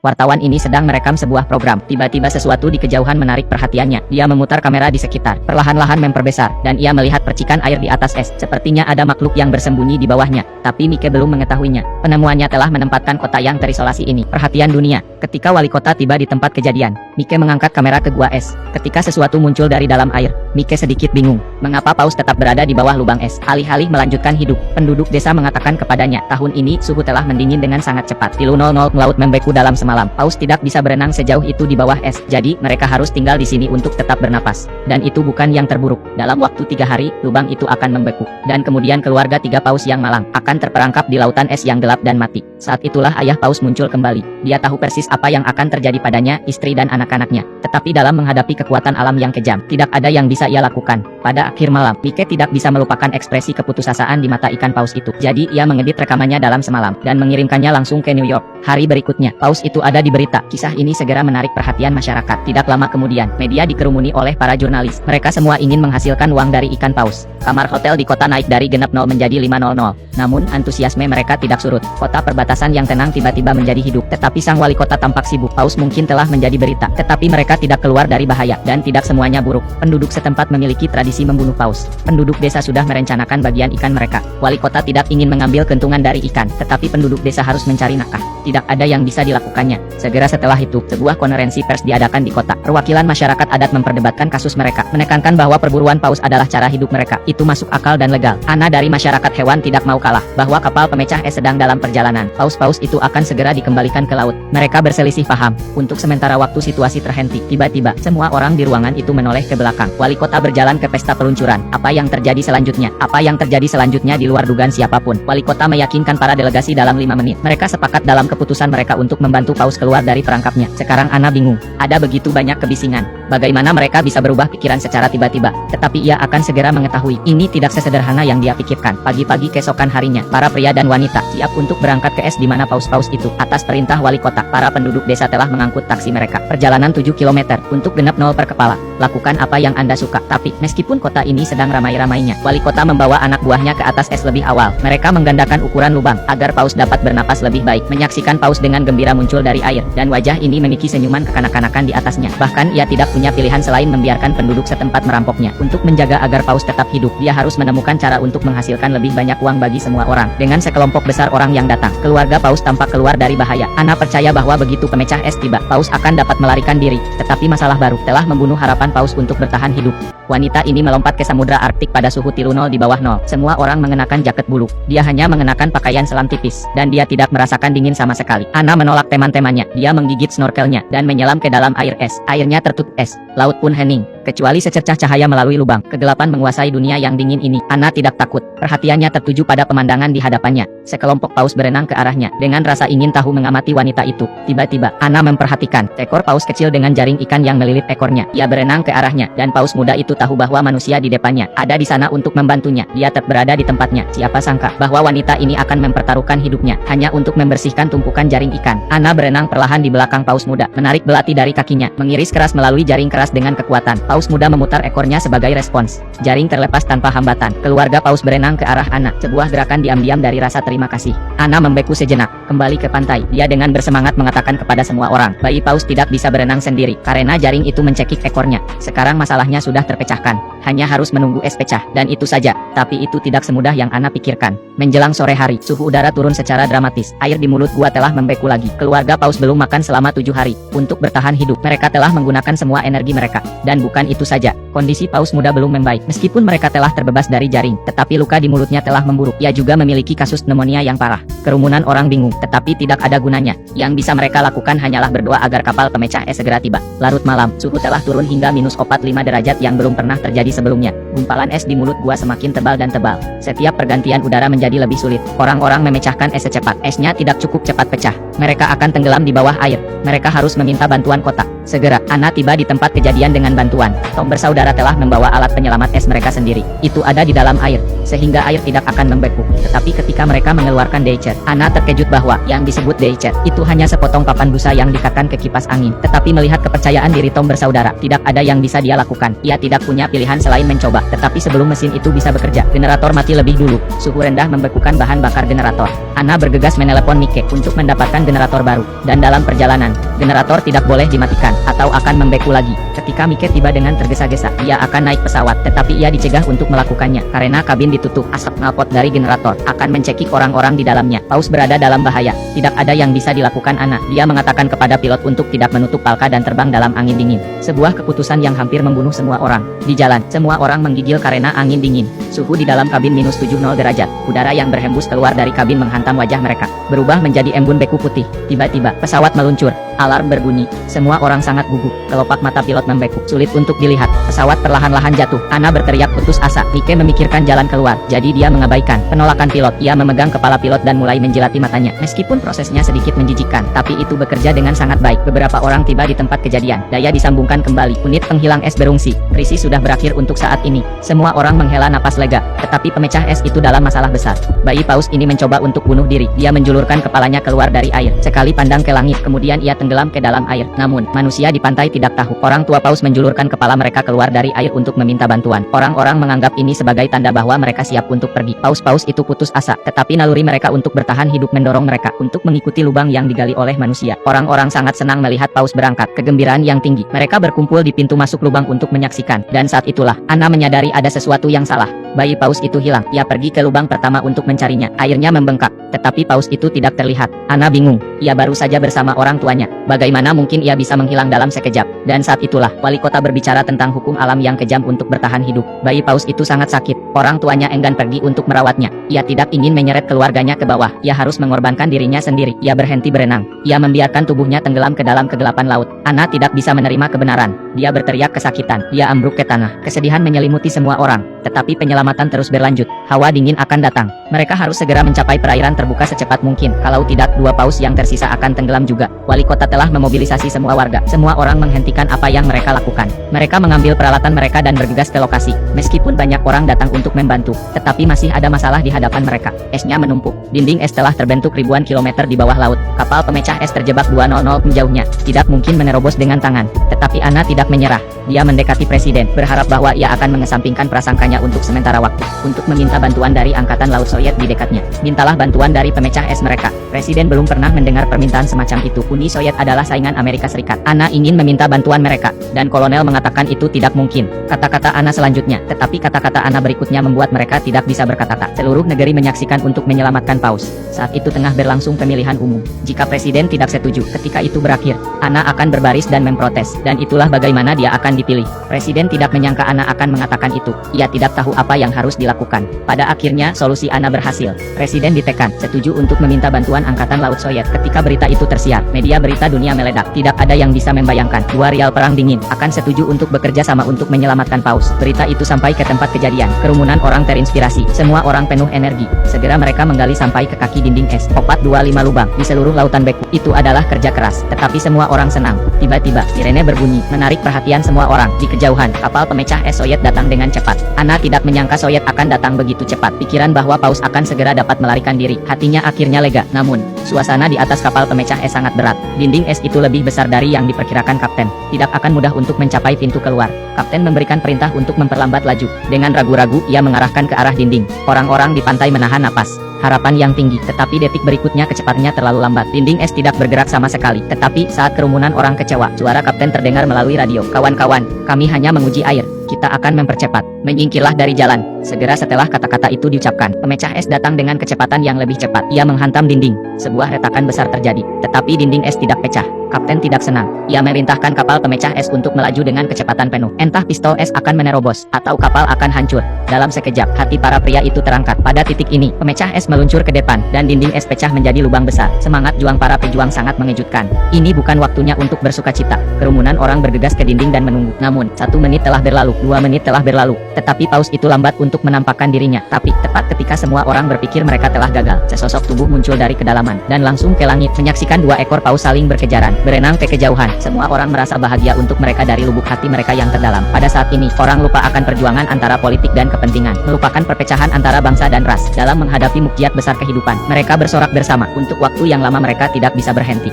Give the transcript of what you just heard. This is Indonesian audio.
Wartawan ini sedang merekam sebuah program. Tiba-tiba sesuatu di kejauhan menarik perhatiannya. Dia memutar kamera di sekitar, perlahan-lahan memperbesar, dan ia melihat percikan air di atas es. Sepertinya ada makhluk yang bersembunyi di bawahnya, tapi Mike belum mengetahuinya. Penemuannya telah menempatkan kota yang terisolasi ini perhatian dunia. Ketika wali kota tiba di tempat kejadian, Mike mengangkat kamera ke gua es. Ketika sesuatu muncul dari dalam air, Mike sedikit bingung. Mengapa paus tetap berada di bawah lubang es? Alih-alih melanjutkan hidup, penduduk desa mengatakan kepadanya, tahun ini suhu telah mendingin dengan sangat cepat. Tilu 00 laut membeku dalam semalam. Paus tidak bisa berenang sejauh itu di bawah es, jadi mereka harus tinggal di sini untuk tetap bernapas. Dan itu bukan yang terburuk. Dalam waktu 3 hari, lubang itu akan membeku. Dan kemudian keluarga 3 paus yang malang akan terperangkap di lautan es yang gelap dan mati. Saat itulah ayah paus muncul kembali. Dia tahu persis apa yang akan terjadi padanya, istri dan anak-anaknya. Tetapi dalam menghadapi kekuatan alam yang kejam, tidak ada yang bisa ia lakukan. Pada akhir malam, Mike tidak bisa melupakan ekspresi keputusasaan di mata ikan paus itu. Jadi ia mengedit rekamannya dalam semalam dan mengirimkannya langsung ke New York. Hari berikutnya, paus itu ada di berita. Kisah ini segera menarik perhatian masyarakat. Tidak lama kemudian, media dikerumuni oleh para jurnalis. Mereka semua ingin menghasilkan uang dari ikan paus. Kamar hotel di kota naik dari genap 0 menjadi 500. Namun, antusiasme mereka tidak surut. Kota perbatasan yang tenang tiba-tiba menjadi hidup. Tetapi sang wali kota tampak sibuk. Paus mungkin telah menjadi berita, tetapi mereka tidak keluar dari bahaya. Dan tidak semuanya buruk. Penduduk setempat memiliki tradisi membunuh paus. Penduduk desa sudah merencanakan bagian ikan mereka. Wali kota tidak ingin mengambil keuntungan dari ikan, tetapi penduduk desa harus mencari nafkah. Tidak ada yang bisa dilakukannya. Segera setelah itu, sebuah konferensi pers diadakan di kota. Perwakilan masyarakat adat memperdebatkan kasus mereka, menekankan bahwa perburuan paus adalah cara hidup mereka. Itu masuk akal dan legal. Ana dari masyarakat hewan tidak mau kalah, bahwa kapal pemecah es sedang dalam perjalanan. Paus-paus itu akan segera dikembalikan ke laut. Mereka berselisih paham. Untuk sementara waktu situasi terhenti. Tiba-tiba, semua orang di ruangan itu menoleh ke belakang. Wali kota berjalan ke pesta peluncuran. Apa yang terjadi selanjutnya? Apa yang terjadi selanjutnya di luar dugaan siapapun. Wali kota meyakinkan para delegasi dalam 5 menit. Mereka sepakat dalam keputusan mereka untuk membantu paus keluar dari perangkapnya. Sekarang Ana bingung. Ada begitu banyak kebisingan. Bagaimana mereka bisa berubah pikiran secara tiba-tiba? Tetapi ia akan segera mengetahui. Ini tidak sesederhana yang dia pikirkan. Pagi-pagi keesokan harinya, para pria dan wanita siap untuk berangkat ke es di mana paus-paus itu. Atas perintah wali kota, para penduduk desa telah mengangkut taksi mereka. Perjalanan 7 km untuk genap 0 per kepala. Lakukan apa yang Anda suka. Tapi, meskipun kota ini sedang ramai-ramainya, wali kota membawa anak buahnya ke atas es lebih awal. Mereka menggandakan ukuran lubang agar paus dapat bernapas lebih baik. Menyaksikan paus dengan gembira muncul dari air, dan wajah ini memiliki senyuman kekanak-kanakan di atasnya. Bahkan ia tidak punya pilihan selain membiarkan penduduk setempat merampoknya. Untuk menjaga agar paus tetap hidup, dia harus menemukan cara untuk menghasilkan lebih banyak uang bagi semua orang. Dengan sekelompok besar orang yang datang, keluarga paus tampak keluar dari bahaya. Ana percaya bahwa begitu pemecah es tiba, paus akan dapat melarikan diri. Tetapi masalah baru telah membunuh harapan paus untuk bertahan hidup. Wanita ini melompat ke samudra Arktik pada suhu tilu 0 di bawah 0. Semua orang mengenakan jaket bulu. Dia hanya mengenakan pakaian selam tipis, dan dia tidak merasakan dingin sama sekali. Ana menolak teman-temannya. Dia menggigit snorkelnya dan menyelam ke dalam air es. Airnya tertutup es. Laut pun hening, kecuali secercah cahaya melalui lubang. Kegelapan menguasai dunia yang dingin ini. Ana tidak takut. Perhatiannya tertuju pada pemandangan di hadapannya. Sekelompok paus berenang ke arahnya. Dengan rasa ingin tahu mengamati wanita itu. Tiba-tiba, Ana memperhatikan ekor paus kecil dengan jaring ikan yang melilit ekornya. Ia berenang ke arahnya, dan paus muda itu tahu bahwa manusia di depannya ada di sana untuk membantunya. Dia tetap berada di tempatnya. Siapa sangka bahwa wanita ini akan mempertaruhkan hidupnya hanya untuk membersihkan tumpukan jaring ikan. Ana berenang perlahan di belakang paus muda, menarik belati dari kakinya, mengiris keras melalui jaring keras dengan kekuatan. Paus muda memutar ekornya sebagai respons. Jaring terlepas tanpa hambatan. Keluarga paus berenang ke arah Ana. Sebuah gerakan diam-diam dari rasa terima kasih. Ana membeku sejenak, kembali ke pantai. Dia dengan bersemangat mengatakan kepada semua orang, bayi paus tidak bisa berenang sendiri karena jaring itu mencekik ekornya. Sekarang masalahnya sudah terpecahkan. Hanya harus menunggu es pecah, dan itu saja. Tapi itu tidak semudah yang Ana pikirkan. Menjelang sore hari, suhu udara turun secara dramatis. Air di mulut gua telah membeku lagi. Keluarga paus belum makan selama 7 hari. Untuk bertahan hidup, mereka telah menggunakan semua energi mereka. Dan bukan itu saja, kondisi paus muda belum membaik. Meskipun mereka telah terbebas dari jaring, tetapi luka di mulutnya telah memburuk. Ia juga memiliki kasus pneumonia yang parah. Kerumunan orang bingung, tetapi tidak ada gunanya. Yang bisa mereka lakukan hanyalah berdoa agar kapal pemecah es segera tiba. Larut malam, suhu telah turun hingga -45 derajat yang belum pernah terjadi sebelumnya. Gumpalan es di mulut gua semakin tebal dan tebal. Setiap pergantian udara menjadi lebih sulit. Orang-orang memecahkan es secepat. Esnya tidak cukup cepat pecah. Mereka akan tenggelam di bawah air. Mereka harus meminta bantuan kota. Segera, Ana tiba di tempat kejadian dengan bantuan. Tom bersaudara saudara telah membawa alat penyelamat es mereka sendiri. Itu ada di dalam air, sehingga air tidak akan membeku. Tetapi ketika mereka mengeluarkan daycare, Ana terkejut bahwa yang disebut daycare itu hanya sepotong papan busa yang diikatkan ke kipas angin. Tetapi melihat kepercayaan diri Tom bersaudara, tidak ada yang bisa dia lakukan. Ia tidak punya pilihan selain mencoba. Tetapi sebelum mesin itu bisa bekerja, generator mati lebih dulu. Suhu rendah membekukan bahan bakar generator. Ana bergegas menelepon Mike untuk mendapatkan generator baru. Dan dalam perjalanan, generator tidak boleh dimatikan atau akan membeku lagi. Ketika Mike tiba dengan tergesa-gesa, ia akan naik pesawat, tetapi ia dicegah untuk melakukannya karena kabin ditutup. Asap knalpot dari generator akan mencekik orang-orang di dalamnya. Paus berada dalam bahaya. Tidak ada yang bisa dilakukan Ana. Dia mengatakan kepada pilot untuk tidak menutup palka dan terbang dalam angin dingin. Sebuah keputusan yang hampir membunuh semua orang. Di jalan, semua orang menggigil karena angin dingin. Suhu di dalam kabin minus 70 derajat. Udara yang berhembus keluar dari kabin menghantam wajah mereka, berubah menjadi embun beku putih. Tiba-tiba, pesawat meluncur. Alarm berbunyi. Semua orang sangat gugup. Kelopak mata pilot membeku. Sulit untuk dilihat. Pesawat perlahan-lahan jatuh. Ana berteriak putus asa. Mike memikirkan jalan keluar. Jadi dia mengabaikan penolakan pilot. Ia memegang kepala pilot dan mulai menjilati matanya. Meskipun prosesnya sedikit menjijikkan, tapi itu bekerja dengan sangat baik. Beberapa orang tiba di tempat kejadian. Daya disambungkan kembali. Unit penghilang es berungsi. Krisis sudah berakhir untuk saat ini. Semua orang menghela napas lega. Tetapi pemecah es itu dalam masalah besar. Bayi paus ini mencoba untuk bunuh diri. Dia menjulurkan kepalanya keluar dari air. Sekali pandang ke langit, kemudian ia tenggelam ke dalam air. Namun, manusia di pantai tidak tahu. Orang tua paus menjulurkan kepala mereka keluar dari air untuk meminta bantuan. Orang-orang menganggap ini sebagai tanda bahwa mereka siap untuk pergi. Paus-paus itu putus asa, tetapi naluri mereka untuk bertahan hidup mendorong mereka untuk mengikuti lubang yang digali oleh manusia. Orang-orang sangat senang melihat paus berangkat. Kegembiraan yang tinggi. Mereka berkumpul di pintu masuk lubang untuk menyaksikan. Dan saat itulah, Ana menyadari ada sesuatu yang salah. Bayi paus itu hilang. Ia pergi ke lubang pertama untuk mencarinya. Airnya membengkak, tetapi paus itu tidak terlihat. Ana bingung. Ia baru saja bersama orang tuanya. Bagaimana mungkin ia bisa menghilang dalam sekejap? Dan saat itulah, wali kota berbicara tentang hukum alam yang kejam untuk bertahan hidup. Bayi paus itu sangat sakit. Orang tuanya enggan pergi untuk merawatnya. Ia tidak ingin menyeret keluarganya ke bawah. Ia harus mengorbankan dirinya sendiri. Ia berhenti berenang. Ia membiarkan tubuhnya tenggelam ke dalam kegelapan laut. Ana tidak bisa menerima kebenaran. Dia berteriak kesakitan. Dia ambruk ke tanah. Kesedihan menyelimuti semua orang. Tetapi penyelamatan terus berlanjut. Hawa dingin akan datang. Mereka harus segera mencapai perairan terbuka secepat mungkin. Kalau tidak, dua paus yang tersisa akan tenggelam juga. Wali kota telah memobilisasi semua warga. Semua orang menghentikan apa yang mereka lakukan. Mereka mengambil peralatan mereka dan bergegas ke lokasi. Meskipun banyak orang datang untuk membantu, tetapi masih ada masalah di hadapan mereka. Esnya menumpuk. Dinding es telah terbentuk ribuan kilometer di bawah laut. Kapal pemecah es terjebak 200 menjauhnya. Tidak mungkin menerobos dengan tangan. Tetapi Ana tidak menyerah. Dia mendekati presiden, berharap bahwa ia akan mengesampingkan prasangkanya untuk sementara waktu, untuk meminta bantuan dari Angkatan Laut Soviet di dekatnya. Mintalah bantuan dari pemecah es mereka. Presiden belum pernah mendengar permintaan semacam itu. Uni Soviet adalah saingan Amerika Serikat. Ana ingin meminta bantuan mereka, dan kolonel mengatakan itu tidak mungkin. Kata-kata Ana selanjutnya, tetapi kata-kata Ana berikutnya membuat mereka tidak bisa berkata-kata. Seluruh negeri menyaksikan untuk menyelamatkan paus. Saat itu tengah berlangsung pemilihan umum. Jika presiden tidak setuju, ketika itu berakhir, Ana akan berbaris dan memprotes, dan itulah bagaimana dia akan dipilih. Presiden tidak menyangka Ana akan mengatakan itu. Ia tidak tahu apa yang harus dilakukan. Pada akhirnya, solusi Ana berhasil. Presiden ditekan, setuju untuk meminta bantuan Angkatan Laut Soviet. Ketika berita itu tersiar, media berita dunia meledak. Tidak ada yang bisa membayangkan. Dua rial perang dingin akan setuju untuk bekerja sama untuk menyelamatkan paus. Berita itu sampai ke tempat kejadian. Kerumunan orang terinspirasi. Semua orang penuh energi. Segera mereka menggali sampai ke kaki dinding es. 425 lubang di seluruh lautan beku. Itu adalah kerja keras, tetapi semua orang senang. Tiba-tiba, sirene berbunyi, menarik perhatian semua orang. Di kejauhan, kapal pemecah es Soviet datang dengan cepat. Ana tidak menyangka Soviet akan datang begitu cepat. Pikiran bahwa paus akan segera dapat melarikan diri. Hatinya akhirnya lega. Namun, suasana di atas kapal pemecah es sangat berat. Dinding es itu lebih besar dari yang diperkirakan kapten. Tidak akan mudah untuk mencapai pintu keluar. Kapten memberikan perintah untuk memperlambat laju. Dengan ragu-ragu, ia mengarahkan ke arah dinding. Orang-orang di pantai menahan napas. Harapan yang tinggi, tetapi detik berikutnya kecepatannya terlalu lambat. Dinding es tidak bergerak sama sekali. Tetapi saat kerumunan orang kecewa, suara kapten terdengar melalui radio. Kawan-kawan, kami hanya menguji air. Kita akan mempercepat. Menyingkirlah dari jalan. Segera setelah kata-kata itu diucapkan, pemecah es datang dengan kecepatan yang lebih cepat. Ia menghantam dinding. Sebuah retakan besar terjadi. Tetapi dinding es tidak pecah. Kapten tidak senang. Ia memerintahkan kapal pemecah es untuk melaju dengan kecepatan penuh. Entah pistol es akan menerobos, atau kapal akan hancur. Dalam sekejap, hati para pria itu terangkat. Pada titik ini, pemecah es meluncur ke depan, dan dinding es pecah menjadi lubang besar. Semangat juang para pejuang sangat mengejutkan. Ini bukan waktunya untuk bersukacita. Kerumunan orang bergegas ke dinding dan menunggu. Namun, 1 menit telah berlalu, 2 menit telah berlalu. Tetapi paus itu lambat untuk menampakkan dirinya. Tapi, tepat ketika semua orang berpikir mereka telah gagal, sesosok tubuh muncul dari kedalaman, dan langsung ke langit, menyaksikan 2 ekor paus saling berkejaran. berenang ke kejauhan. Semua orang merasa bahagia untuk mereka dari lubuk hati mereka yang terdalam. Pada saat ini, orang lupa akan perjuangan antara politik dan kepentingan, melupakan perpecahan antara bangsa dan ras. Dalam menghadapi mukjizat besar kehidupan, mereka bersorak bersama. Untuk waktu yang lama mereka tidak bisa berhenti.